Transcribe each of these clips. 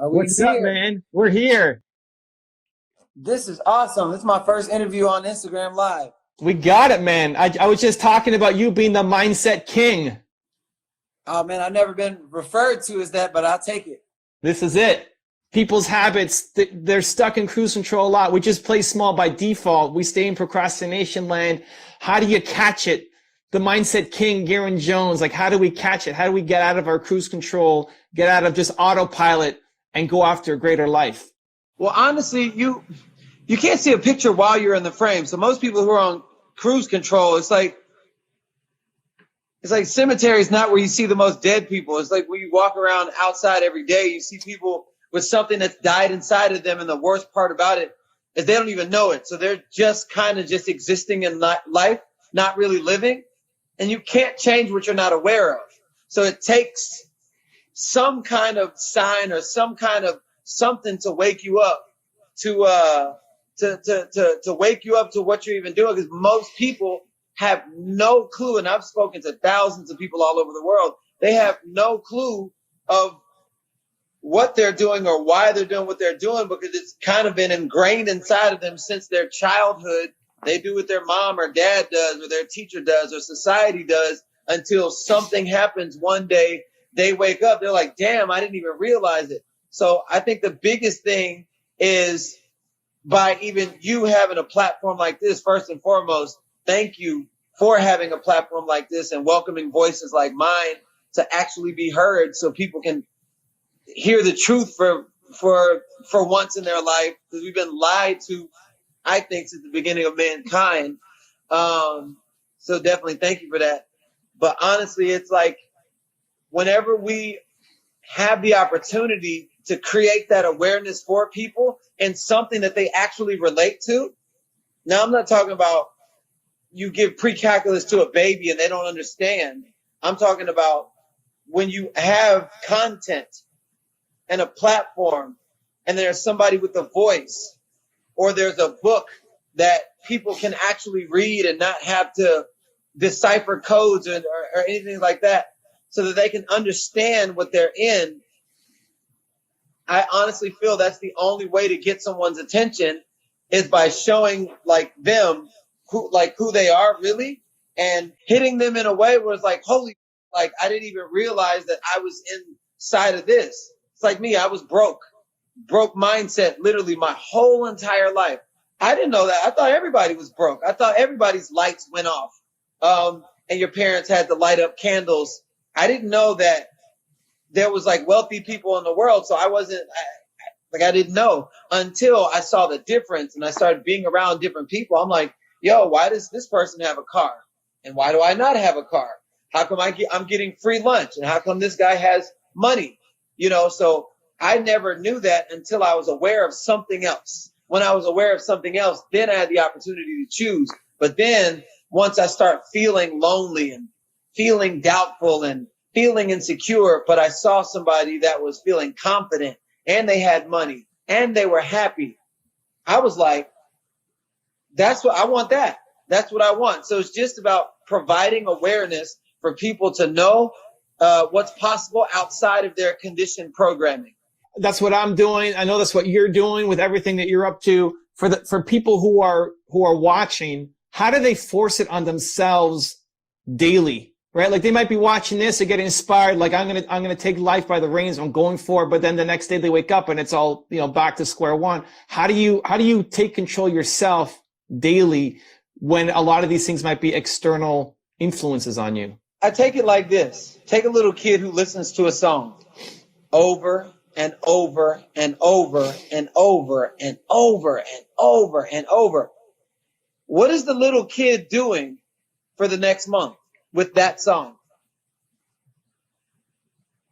Are we What's up, here? man? We're here. This is awesome. This is my first interview on Instagram Live. We got it, man. I was just talking about you being the mindset king. Oh man, I've never been referred to as that, but I'll take it. This is it. People's habits, they're stuck in cruise control a lot. We just play small by default. We stay in procrastination land. How do you catch it? The mindset king, Garrain Jones, like how do we catch it? How do we get out of our cruise control, get out of just autopilot and go after a greater life? Well, honestly, you can't see a picture while you're in the frame. So most people who are on cruise control, it's like cemetery is not where you see the most dead people. It's like when you walk around outside every day, you see people with something that's died inside of them. And the worst part about it is they don't even know it. So they're just kind of just existing in life, not really living. And you can't change what you're not aware of. So it takes some kind of sign or some kind of something to wake you up to wake you up to what you're even doing. Because most people have no clue. And I've spoken to thousands of people all over the world. They have no clue of what they're doing or why they're doing what they're doing, because it's kind of been ingrained inside of them since their childhood. They do what their mom or dad does or their teacher does or society does until something happens one day. They wake up. They're like, damn, I didn't even realize it. So I think the biggest thing is by even you having a platform like this, first and foremost, thank you for having a platform like this and welcoming voices like mine to actually be heard so people can hear the truth for once in their life, because we've been lied to, I think, since the beginning of mankind. So definitely thank you for that. But honestly, it's like whenever we have the opportunity to create that awareness for people and something that they actually relate to. Now, I'm not talking about you give pre-calculus to a baby and they don't understand. I'm talking about when you have content and a platform and there's somebody with a voice, or there's a book that people can actually read and not have to decipher codes or anything like that, so that they can understand what they're in. I honestly feel that's the only way to get someone's attention, is by showing like them who they are really, and hitting them in a way where it's like, holy, like I didn't even realize that I was inside of this. It's like me, I was broke mindset, literally my whole entire life. I didn't know that. I thought everybody was broke. I thought everybody's lights went off. And your parents had to light up candles. I didn't know that there was like wealthy people in the world. So I didn't know until I saw the difference and I started being around different people. I'm like, yo, why does this person have a car? And why do I not have a car? How come I'm getting free lunch? And how come this guy has money? So I never knew that until I was aware of something else. When I was aware of something else, then I had the opportunity to choose. But then once I start feeling lonely and feeling doubtful and feeling insecure, but I saw somebody that was feeling confident and they had money and they were happy, I was like, that's what I want. That's what I want. So it's just about providing awareness for people to know what's possible outside of their conditioned programming. That's what I'm doing. I know that's what you're doing with everything that you're up to. For people who are watching, how do they force it on themselves daily? Right? Like they might be watching this and get inspired. Like I'm gonna take life by the reins. I'm going for it. But then the next day they wake up and it's all back to square one. How do you take control yourself daily when a lot of these things might be external influences on you? I take it like this. Take a little kid who listens to a song over and over and over and over and over and over and over. What is the little kid doing for the next month with that song?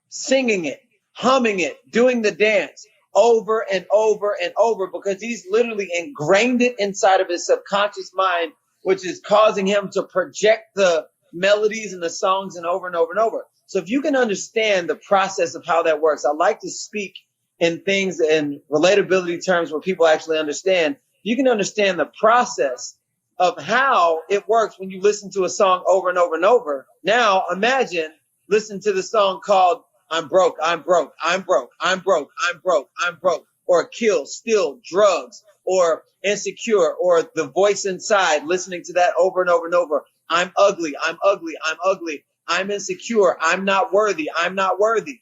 Singing it, humming it, doing the dance over and over and over, because he's literally ingrained it inside of his subconscious mind, which is causing him to project the melodies and the songs and over and over and over. So if you can understand the process of how that works, I like to speak in things in relatability terms where people actually understand. You can understand the process of how it works when you listen to a song over and over and over. Now imagine listening to the song called I'm broke, I'm broke, I'm broke, I'm broke, I'm broke, I'm broke, or kill, steal, drugs, or insecure, or the voice inside listening to that over and over and over. I'm ugly, I'm ugly, I'm ugly, I'm insecure, I'm not worthy, I'm not worthy.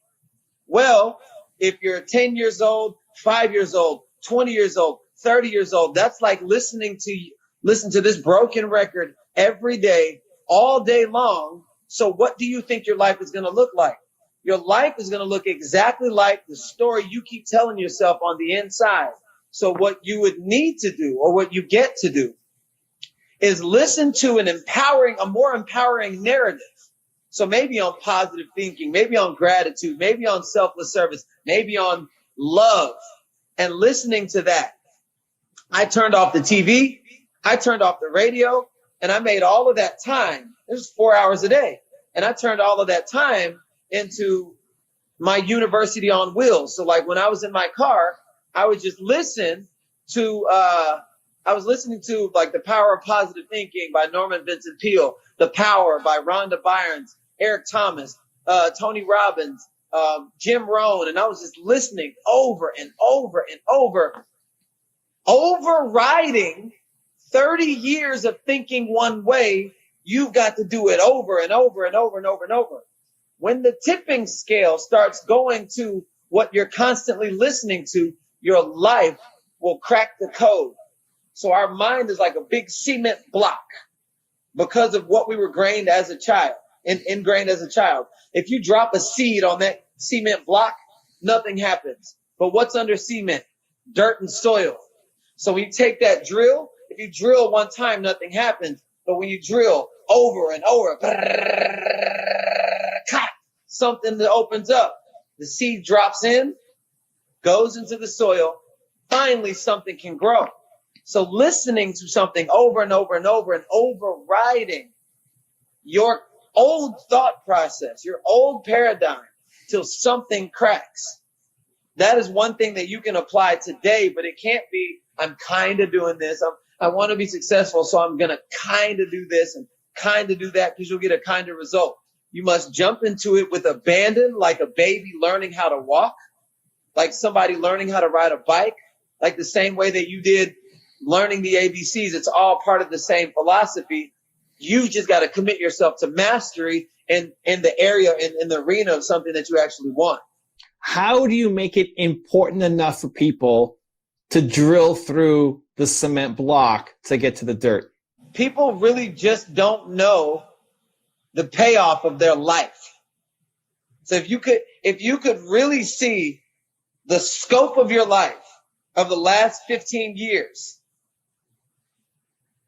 Well, if you're 10 years old, 5 years old, 20 years old, 30 years old, that's like listen to this broken record every day, all day long. So what do you think your life is going to look like? Your life is going to look exactly like the story you keep telling yourself on the inside. So what you would need to do, or what you get to do, is listen to a more empowering narrative. So maybe on positive thinking, maybe on gratitude, maybe on selfless service, maybe on love, and listening to that. I turned off the TV, I turned off the radio, and I made all of that time. It was 4 hours a day. And I turned all of that time into my university on wheels. So like when I was in my car, I would just listen to, I was listening to like The Power of Positive Thinking by Norman Vincent Peale, The Power by Rhonda Byrnes, Eric Thomas, Tony Robbins, Jim Rohn. And I was just listening over and over and over, overriding 30 years of thinking one way. You've got to do it over and over and over and over and over. When the tipping scale starts going to what you're constantly listening to, your life will crack the code. So our mind is like a big cement block because of what we were ingrained as a child. If you drop a seed on that cement block, nothing happens. But what's under cement? Dirt and soil. So when you take that drill, if you drill one time, nothing happens. But when you drill over and over, something that opens up. The seed drops in, goes into the soil. Finally, something can grow. So listening to something over and over and over and overriding your old thought process, your old paradigm, till something cracks. That is one thing that you can apply today, but it can't be, I'm kind of doing this. I want to be successful, so I'm going to kind of do this and kind of do that, because you'll get a kind of result. You must jump into it with abandon, like a baby learning how to walk, like somebody learning how to ride a bike, like the same way that you did learning the ABCs. It's all part of the same philosophy. You just got to commit yourself to mastery in the area, in the arena of something that you actually want. How do you make it important enough for people to drill through the cement block to get to the dirt? People really just don't know the payoff of their life. So if you could really see the scope of your life of the last 15 years,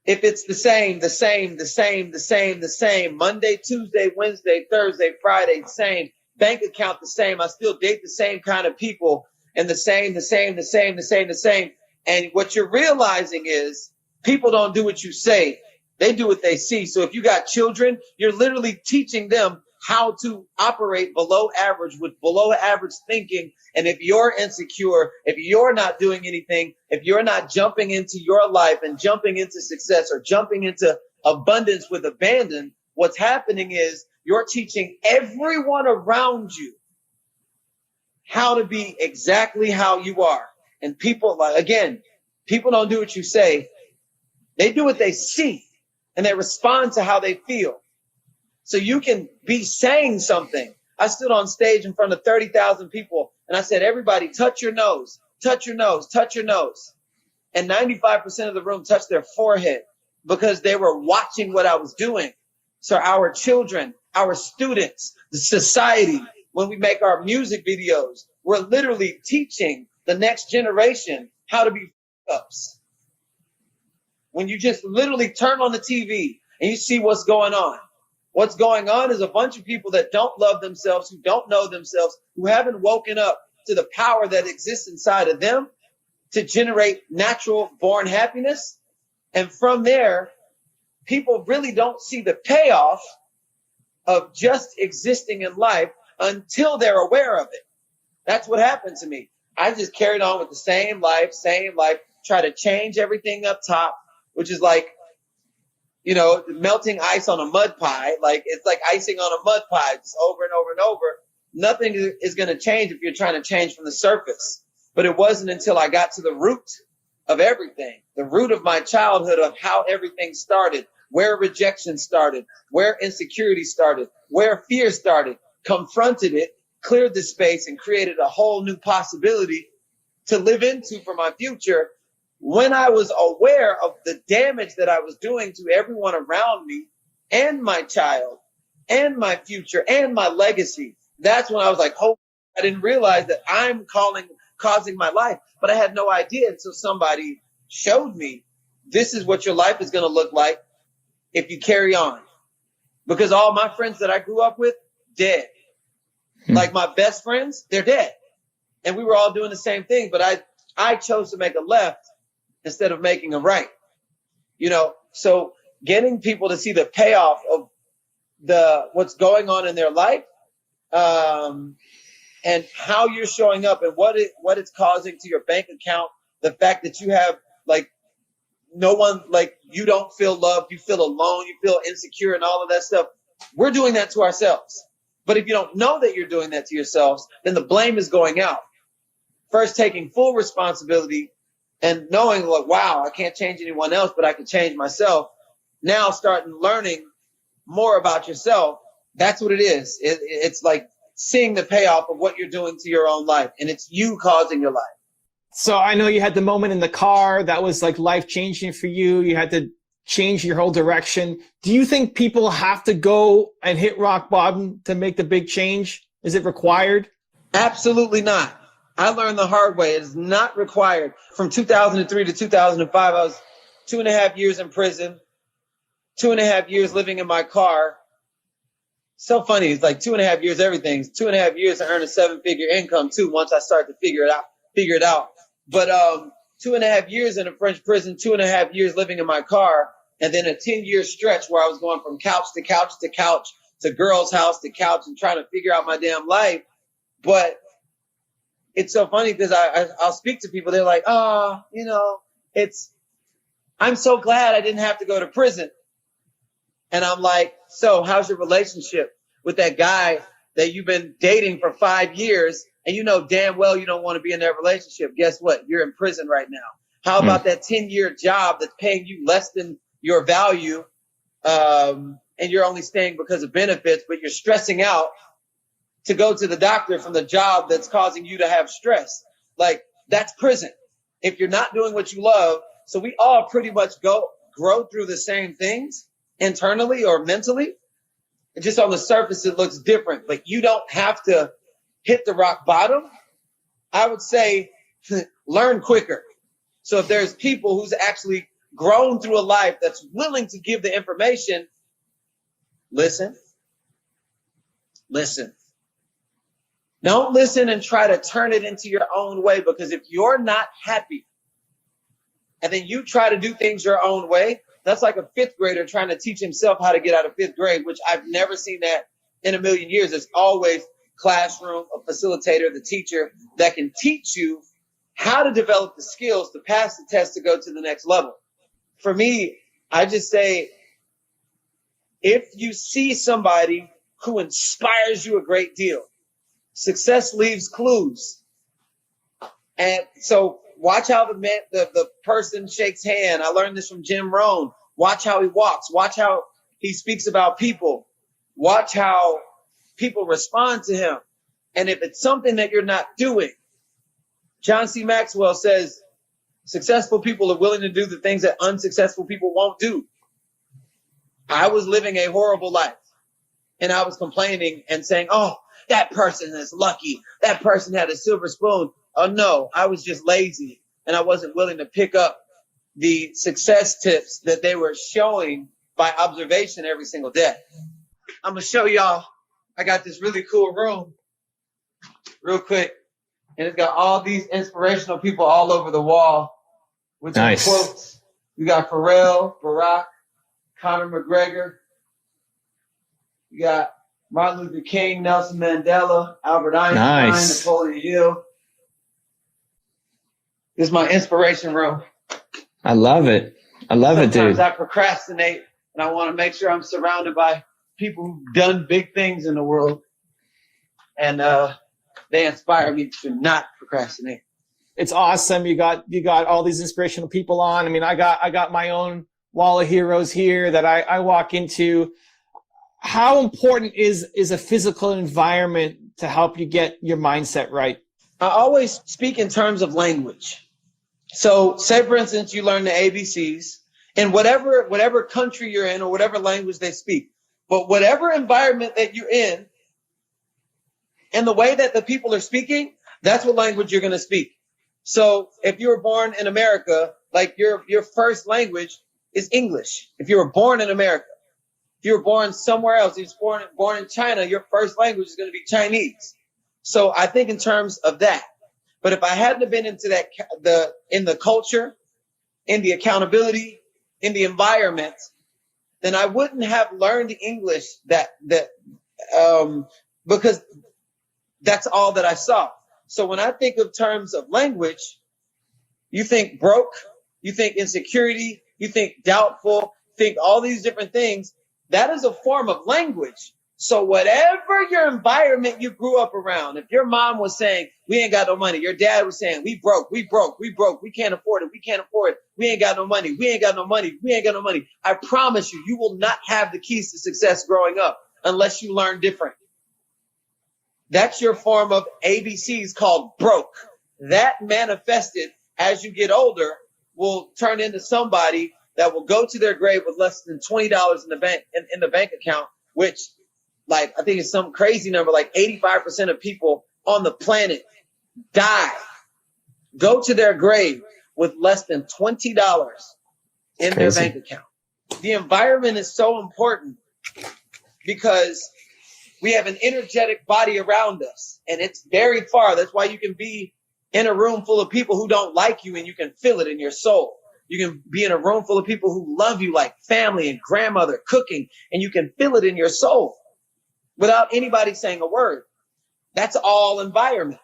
if it's the same, Monday, Tuesday, Wednesday, Thursday, Friday, same, bank account the same, I still date the same kind of people, and the same. And what you're realizing is people don't do what you say. They do what they see. So if you got children, you're literally teaching them how to operate below average with below average thinking. And if you're insecure, if you're not doing anything, if you're not jumping into your life and jumping into success or jumping into abundance with abandon, what's happening is you're teaching everyone around you how to be exactly how you are. And people, again, people don't do what you say. They do what they see, and they respond to how they feel. So you can be saying something. I stood on stage in front of 30,000 people, and I said, everybody touch your nose, touch your nose, touch your nose. And 95% of the room touched their forehead because they were watching what I was doing. So our children, our students, the society, when we make our music videos, we're literally teaching the next generation how to be ups. When you just literally turn on the TV and you see what's going on. What's going on is a bunch of people that don't love themselves, who don't know themselves, who haven't woken up to the power that exists inside of them to generate natural born happiness. And from there, people really don't see the payoff of just existing in life until they're aware of it. That's what happened to me. I just carried on with the same life, try to change everything up top, which is like, melting ice on a mud pie. Like, it's like icing on a mud pie, just over and over and over. nothing is going to change if you're trying to change from the surface. But it wasn't until I got to the root of everything, the root of my childhood, of how everything started, where rejection started, where insecurity started, where fear started, confronted it, cleared the space, and created a whole new possibility to live into for my future. When I was aware of the damage that I was doing to everyone around me and my child and my future and my legacy, that's when I was like, oh, I didn't realize that I'm causing my life. But I had no idea until somebody showed me, this is what your life is going to look like if you carry on. Because all my friends that I grew up with, dead. Like my best friends, they're dead. And we were all doing the same thing, but I chose to make a left instead of making a right. You know, so getting people to see the payoff of what's going on in their life, and how you're showing up and what it's causing to your bank account, the fact that you have like no one, like you don't feel loved, you feel alone, you feel insecure and all of that stuff. We're doing that to ourselves. But if you don't know that you're doing that to yourselves, then the blame is going out. First, taking full responsibility and knowing like, wow, I can't change anyone else, but I can change myself. Now starting learning more about yourself. That's what it is. It's like seeing the payoff of what you're doing to your own life, and it's you causing your life. So I know you had the moment in the car that was like life changing for you. You had to change your whole direction. Do you think people have to go and hit rock bottom to make the big change? Is it required? Absolutely not. I learned the hard way. It is not required. From 2003 to 2005, I was 2.5 years in prison, 2.5 years living in my car. So funny. It's like 2.5 years, everything's 2.5 years to earn a 7-figure income too. Once I start to figure it out. But 2.5 years in a French prison, 2.5 years living in my car, and then a 10-year stretch where I was going from couch to couch to couch to girl's house to couch and trying to figure out my damn life. But it's so funny because I'll speak to people. They're like, you know, I'm so glad I didn't have to go to prison. And I'm like, so how's your relationship with that guy that you've been dating for 5 years and you know damn well you don't want to be in that relationship? Guess what? You're in prison right now. How about that 10-year job that's paying you less than your value, and you're only staying because of benefits, but you're stressing out to go to the doctor from the job that's causing you to have stress? Like, that's prison. If you're not doing what you love, so we all pretty much grow through the same things internally or mentally. And just on the surface, it looks different, but you don't have to hit the rock bottom. I would say learn quicker. So if there's people who's actually grown through a life that's willing to give the information, listen. Don't listen and try to turn it into your own way, because if you're not happy and then you try to do things your own way, that's like a 5th grader trying to teach himself how to get out of 5th grade, which I've never seen that in a million years. It's always classroom, a facilitator, the teacher that can teach you how to develop the skills to pass the test to go to the next level. For me, I just say, if you see somebody who inspires you a great deal, success leaves clues. And so watch how the person shakes hand. I learned this from Jim Rohn. Watch how he walks. Watch how he speaks about people. Watch how people respond to him. And if it's something that you're not doing, John C. Maxwell says, successful people are willing to do the things that unsuccessful people won't do. I was living a horrible life, and I was complaining and saying, oh, that person is lucky. That person had a silver spoon. Oh, no, I was just lazy, and I wasn't willing to pick up the success tips that they were showing by observation every single day. I'm going to show y'all. I got this really cool room real quick, and it's got all these inspirational people all over the wall with some quotes. We got Pharrell, Barack, Conor McGregor. We got Martin Luther King, Nelson Mandela, Albert Einstein, Napoleon Hill. This is my inspiration room. I love it. I love it, dude. Sometimes I procrastinate, and I want to make sure I'm surrounded by people who've done big things in the world. and they inspire me to not procrastinate. It's awesome. You got all these inspirational people on. I mean, I got my own wall of heroes here that I walk into. How important is a physical environment to help you get your mindset right? I always speak in terms of language. So say, for instance, you learn the ABCs in whatever country you're in or whatever language they speak. But whatever environment that you're in and the way that the people are speaking, that's what language you're going to speak. So if you were born in America, like your first language is English. If you were born in America, if you were born somewhere else, if you were born in China, your first language is going to be Chinese. So I think in terms of that. But if I hadn't have been into that, in the culture, in the accountability, in the environment, then I wouldn't have learned English because that's all that I saw. So when I think of terms of language, you think broke, you think insecurity, you think doubtful, think all these different things. That is a form of language. So whatever your environment you grew up around, if your mom was saying, we ain't got no money, your dad was saying, we broke, we can't afford it, we ain't got no money, we ain't got no money. I promise you, you will not have the keys to success growing up unless you learn different. That's your form of ABCs called broke. That manifested as you get older will turn into somebody that will go to their grave with less than $20 in the bank account, which, like, I think it's some crazy number, like 85% of people on the planet die, go to their grave with less than $20 in their bank account. The environment is so important because we have an energetic body around us, and it's very far. That's why you can be in a room full of people who don't like you, and you can feel it in your soul. You can be in a room full of people who love you, like family and grandmother cooking, and you can feel it in your soul without anybody saying a word. That's all environment.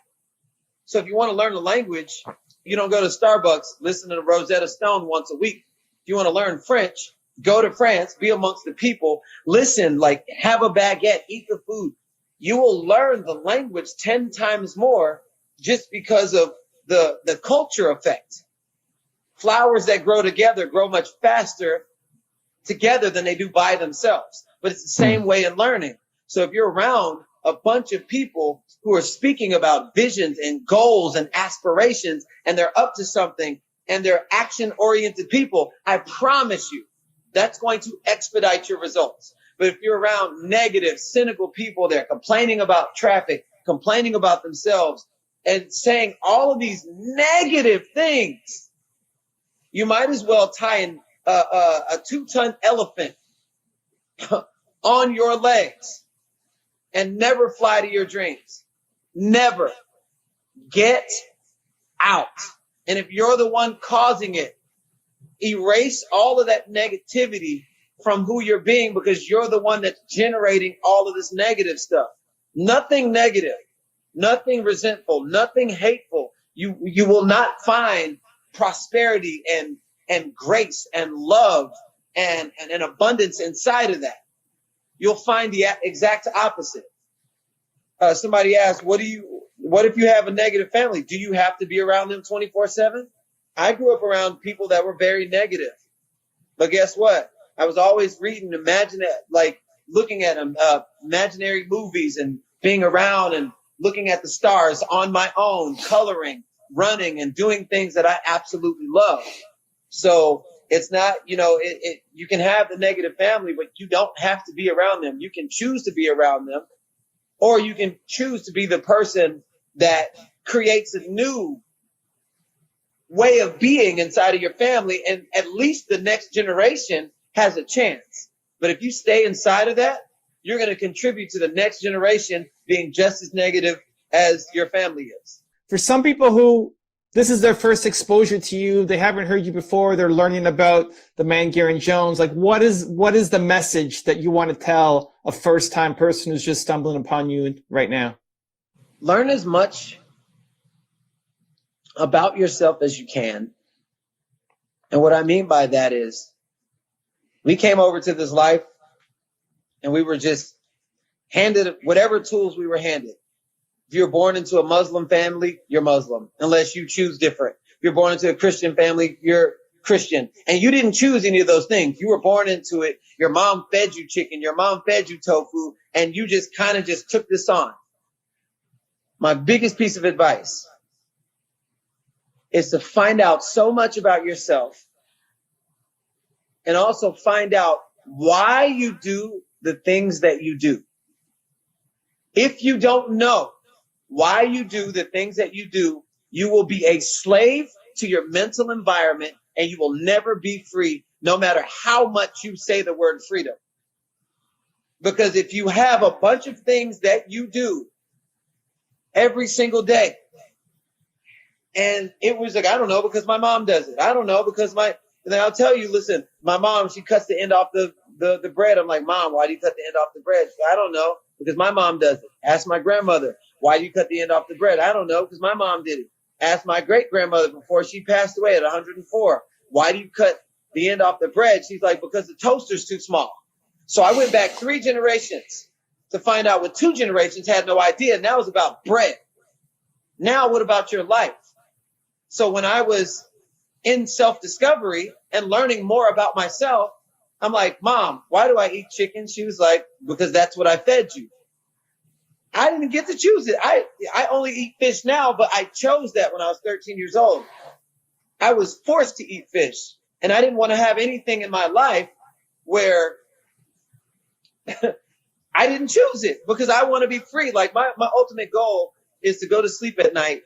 So if you want to learn the language, you don't go to Starbucks, listen to Rosetta Stone once a week. If you want to learn French, go to France, be amongst the people, listen, like have a baguette, eat the food. You will learn the language 10 times more just because of the culture effect. Flowers that grow together grow much faster together than they do by themselves. But it's the same way in learning. So if you're around a bunch of people who are speaking about visions and goals and aspirations, and they're up to something, and they're action-oriented people, I promise you, that's going to expedite your results. But if you're around negative, cynical people, they're complaining about traffic, complaining about themselves, and saying all of these negative things, you might as well tie a 2-ton elephant on your legs and never fly to your dreams. Never. Get out. And if you're the one causing it, erase all of that negativity from who you're being, because you're the one that's generating all of this negative stuff. Nothing negative, nothing resentful, nothing hateful. You will not find prosperity and grace and love and an abundance inside of that. You'll find the exact opposite. Somebody asked, what if you have a negative family? Do you have to be around them 24/7? I grew up around people that were very negative. But guess what? I was always reading, looking at imaginary movies and being around and looking at the stars on my own, coloring, running, and doing things that I absolutely love. So it's not, you can have the negative family, but you don't have to be around them. You can choose to be around them, or you can choose to be the person that creates a new way of being inside of your family, and at least the next generation has a chance. But if you stay inside of that, you're going to contribute to the next generation being just as negative as your family is. For some people who this is their first exposure to you, they haven't heard you before, they're learning about the man Garrain Jones, like what is the message that you want to tell a first-time person who's just stumbling upon you right now? Learn as much about yourself as you can. And what I mean by that is, we came over to this life and we were just handed whatever tools we were handed. If you're born into a Muslim family, you're Muslim, unless you choose different. If you're born into a Christian family, you're Christian. And you didn't choose any of those things. You were born into it. Your mom fed you chicken. Your mom fed you tofu. And you just kind of just took this on. My biggest piece of advice is to find out so much about yourself and also find out why you do the things that you do. If you don't know why you do the things that you do, you will be a slave to your mental environment and you will never be free, no matter how much you say the word freedom. Because if you have a bunch of things that you do every single day, and it was like, I don't know, because my mom does it. I don't know, because and then I'll tell you, listen, my mom, she cuts the end off the bread. I'm like, Mom, why do you cut the end off the bread? She said, I don't know, because my mom does it. Ask my grandmother, why do you cut the end off the bread? I don't know, because my mom did it. Ask my great grandmother before she passed away at 104. Why do you cut the end off the bread? She's like, because the toaster's too small. So I went back 3 generations to find out what 2 generations had no idea. Now it's about bread. Now what about your life? So when I was in self-discovery and learning more about myself, I'm like, Mom, why do I eat chicken? She was like, because that's what I fed you. I didn't get to choose it. I only eat fish now, but I chose that when I was 13 years old. I was forced to eat fish, and I didn't want to have anything in my life where I didn't choose it, because I want to be free. Like my ultimate goal is to go to sleep at night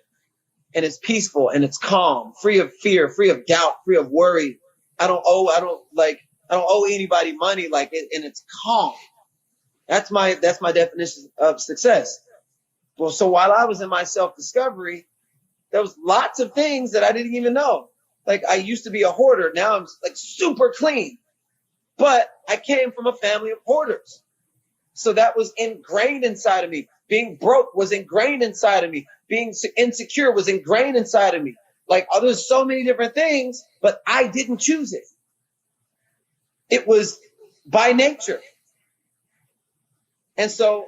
and it's peaceful and it's calm, free of fear, free of doubt, free of worry. I don't owe anybody money, and it's calm. That's my definition of success. Well, so while I was in my self-discovery, there was lots of things that I didn't even know. Like, I used to be a hoarder. Now I'm like super clean, but I came from a family of hoarders. So that was ingrained inside of me. Being broke was ingrained inside of me. Being insecure was ingrained inside of me. Like, there's so many different things, but I didn't choose it. It was by nature. And so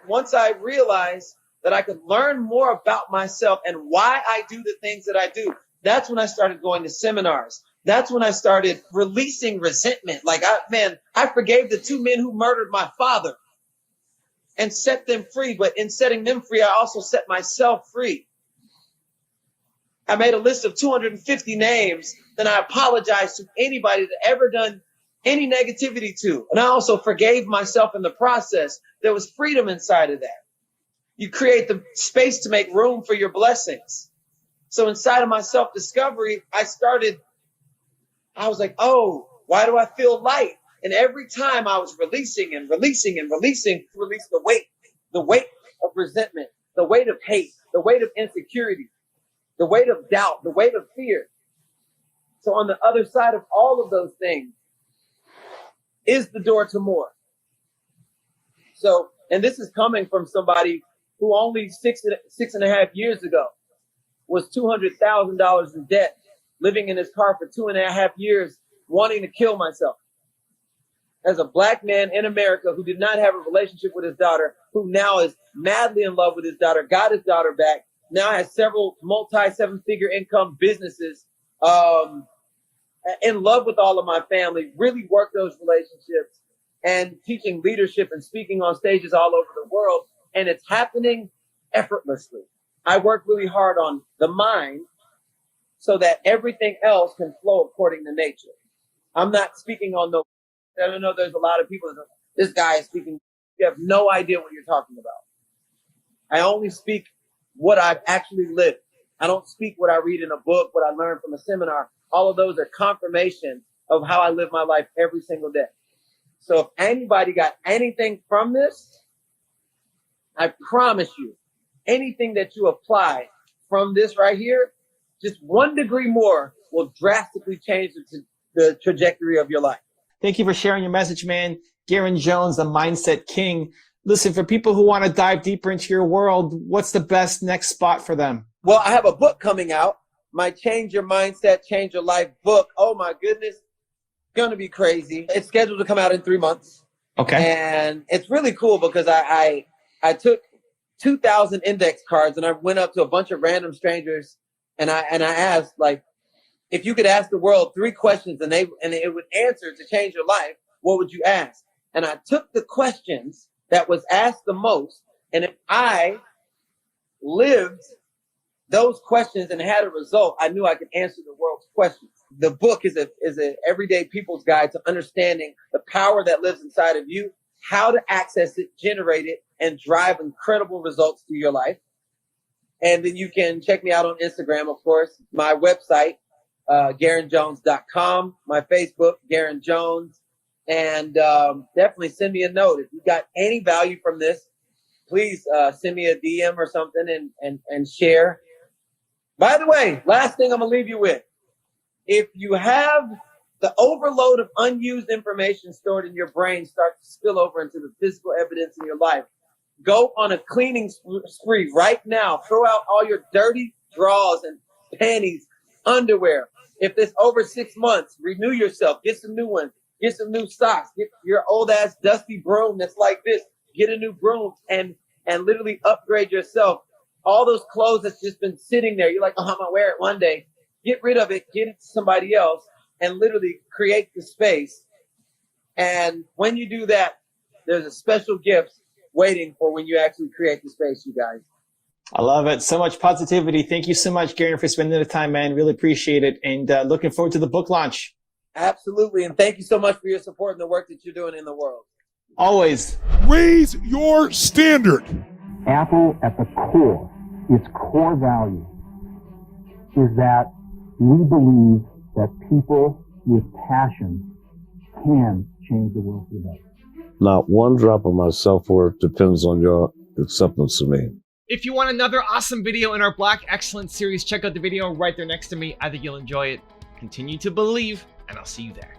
once I realized that I could learn more about myself and why I do the things that I do, that's when I started going to seminars. That's when I started releasing resentment. Like, I forgave the 2 men who murdered my father and set them free. But in setting them free, I also set myself free. I made a list of 250 names. Then I apologized to anybody that ever done any negativity to. And I also forgave myself in the process. There was freedom inside of that. You create the space to make room for your blessings. So inside of my self-discovery, I was like, oh, why do I feel light? And every time I was releasing and releasing and releasing, release the weight of resentment, the weight of hate, the weight of insecurity, the weight of doubt, the weight of fear. So on the other side of all of those things is the door to more. So, and this is coming from somebody who only six and a half years ago was $200,000 in debt, living in his car for 2.5 years, wanting to kill myself. As a black man in America who did not have a relationship with his daughter, who now is madly in love with his daughter, got his daughter back, now has several multi-7-figure income businesses, in love with all of my family, really work those relationships and teaching leadership and speaking on stages all over the world. And it's happening effortlessly. I work really hard on the mind so that everything else can flow according to nature. I'm not speaking on I don't know, there's a lot of people that this guy is speaking. You have no idea what you're talking about. I only speak what I've actually lived. I don't speak what I read in a book, what I learned from a seminar. All of those are confirmation of how I live my life every single day. So if anybody got anything from this, I promise you, anything that you apply from this right here, just 1 degree more will drastically change the trajectory of your life. Thank you for sharing your message, man. Garrain Jones, the Mindset King. Listen, for people who want to dive deeper into your world, what's the best next spot for them? Well, I have a book coming out, my Change Your Mindset, Change Your Life book. Oh my goodness. Going to be crazy. It's scheduled to come out in 3 months. Okay. And it's really cool because I took 2,000 index cards, and I went up to a bunch of random strangers, and I asked, like, if you could ask the world 3 questions and it would answer to change your life, what would you ask? And I took the questions that was asked the most, and if I lived those questions and had a result, I knew I could answer the world's questions. The book is a everyday people's guide to understanding the power that lives inside of you, how to access it, generate it, and drive incredible results to your life. And then you can check me out on Instagram, of course, my website, GarrainJones.com, my Facebook, Garrain Jones, and definitely send me a note. If you got any value from this, please send me a DM or something and share. By the way, last thing I'm going to leave you with. If you have the overload of unused information stored in your brain start to spill over into the physical evidence in your life, go on a cleaning spree right now. Throw out all your dirty drawers and panties, underwear. If it's over 6 months, renew yourself. Get some new ones. Get some new socks. Get your old ass dusty broom that's like this. Get a new broom and literally upgrade yourself. All those clothes that's just been sitting there, you're like, oh, I'm gonna wear it one day. Get rid of it, get it to somebody else, and literally create the space. And when you do that, there's a special gift waiting for when you actually create the space, you guys. I love it. So much positivity. Thank you so much, Garrain, for spending the time, man. Really appreciate it. And looking forward to the book launch. Absolutely. And thank you so much for your support and the work that you're doing in the world. Always. Raise your standard. Apple, at the core, its core value is that we believe that people with passion can change the world for the better. Not one drop of my self-worth depends on your acceptance of me. If you want another awesome video in our Black Excellence series, check out the video right there next to me. I think you'll enjoy it. Continue to believe, and I'll see you there.